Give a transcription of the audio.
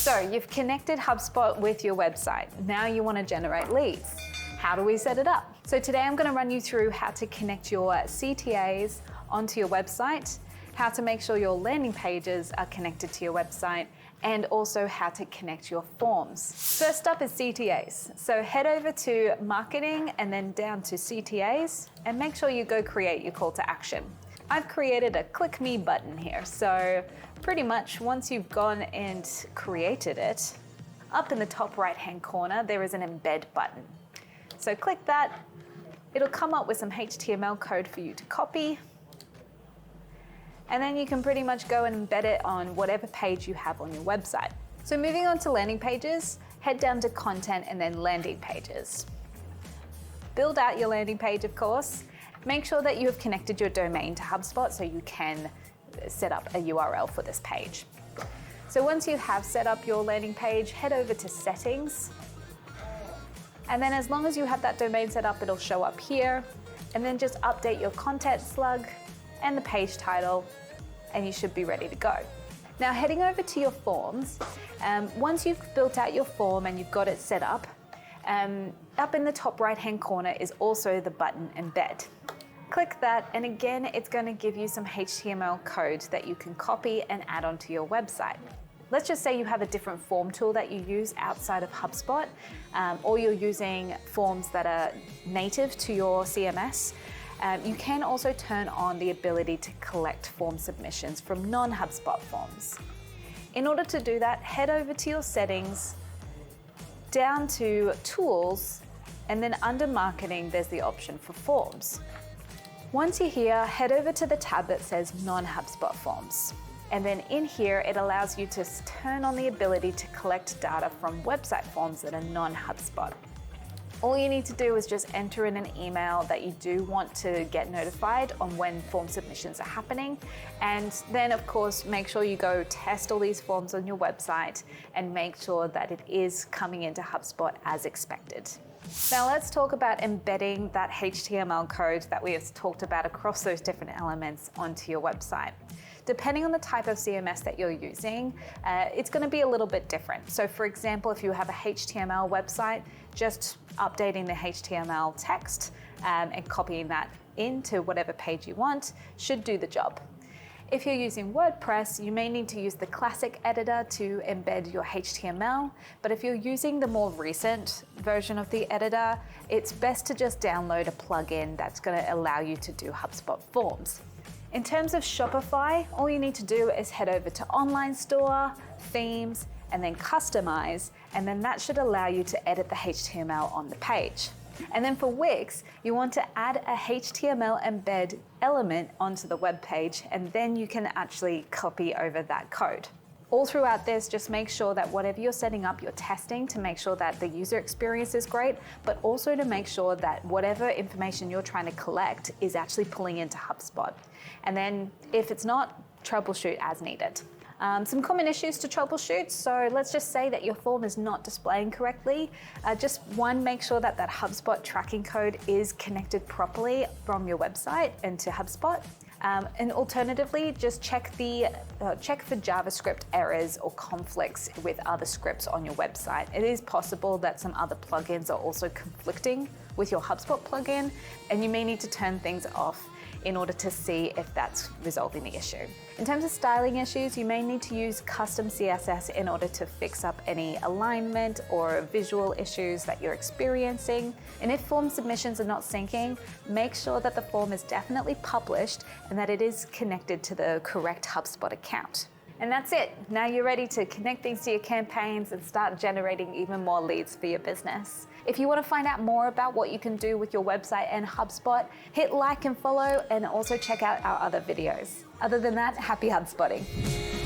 So you've connected HubSpot with your website. Now you want to generate leads. How do we set it up? So today I'm going to run you through how to connect your CTAs onto your website, how to make sure your landing pages are connected to your website, and also how to connect your forms. First up is CTAs. So head over to marketing and then down to CTAs and make sure you go create your call to action. I've created a click me button here. So pretty much once you've gone and created it, up in the top right-hand corner, there is an embed button. So click that. It'll come up with some HTML code for you to copy. And then you can pretty much go and embed it on whatever page you have on your website. So moving on to landing pages, head down to content and then landing pages. Build out your landing page, of course. Make sure that you have connected your domain to HubSpot so you can set up a URL for this page. So once you have set up your landing page, head over to settings. And then as long as you have that domain set up, it'll show up here. And then just update your content slug and the page title, and you should be ready to go. Now heading over to your forms, once you've built out your form and you've got it set up in the top right-hand corner is also the button embed. Click that, and again, it's going to give you some HTML code that you can copy and add onto your website. Let's just say you have a different form tool that you use outside of HubSpot, or you're using forms that are native to your CMS. You can also turn on the ability to collect form submissions from non-HubSpot forms. In order to do that, head over to your settings, down to tools, and then under marketing, there's the option for forms. Once you're here, head over to the tab that says non-HubSpot forms. And then in here, it allows you to turn on the ability to collect data from website forms that are non-HubSpot. All you need to do is just enter in an email that you do want to get notified on when form submissions are happening. And then of course, make sure you go test all these forms on your website and make sure that it is coming into HubSpot as expected. Now let's talk about embedding that HTML code that we have talked about across those different elements onto your website. Depending on the type of CMS that you're using, it's going to be a little bit different. So for example, if you have a HTML website, just updating the HTML text and copying that into whatever page you want should do the job. If you're using WordPress, you may need to use the classic editor to embed your HTML, but if you're using the more recent version of the editor, it's best to just download a plugin that's going to allow you to do HubSpot forms. In terms of Shopify, all you need to do is head over to Online Store, Themes, and then Customize, and then that should allow you to edit the HTML on the page. And then for Wix, you want to add a HTML embed element onto the web page, and then you can actually copy over that code. All throughout this, just make sure that whatever you're setting up, you're testing to make sure that the user experience is great, but also to make sure that whatever information you're trying to collect is actually pulling into HubSpot. And then if it's not, troubleshoot as needed. Some common issues to troubleshoot. So let's just say that your form is not displaying correctly. Just one, make sure that that HubSpot tracking code is connected properly from your website into HubSpot. And alternatively, just check for JavaScript errors or conflicts with other scripts on your website. It is possible that some other plugins are also conflicting with your HubSpot plugin, and you may need to turn things off in order to see if that's resolving the issue. In terms of styling issues, you may need to use custom CSS in order to fix up any alignment or visual issues that you're experiencing. And if form submissions are not syncing, make sure that the form is definitely published and that it is connected to the correct HubSpot account. And that's it. Now you're ready to connect things to your campaigns and start generating even more leads for your business. If you want to find out more about what you can do with your website and HubSpot, hit like and follow, and also check out our other videos. Other than that, happy HubSpotting.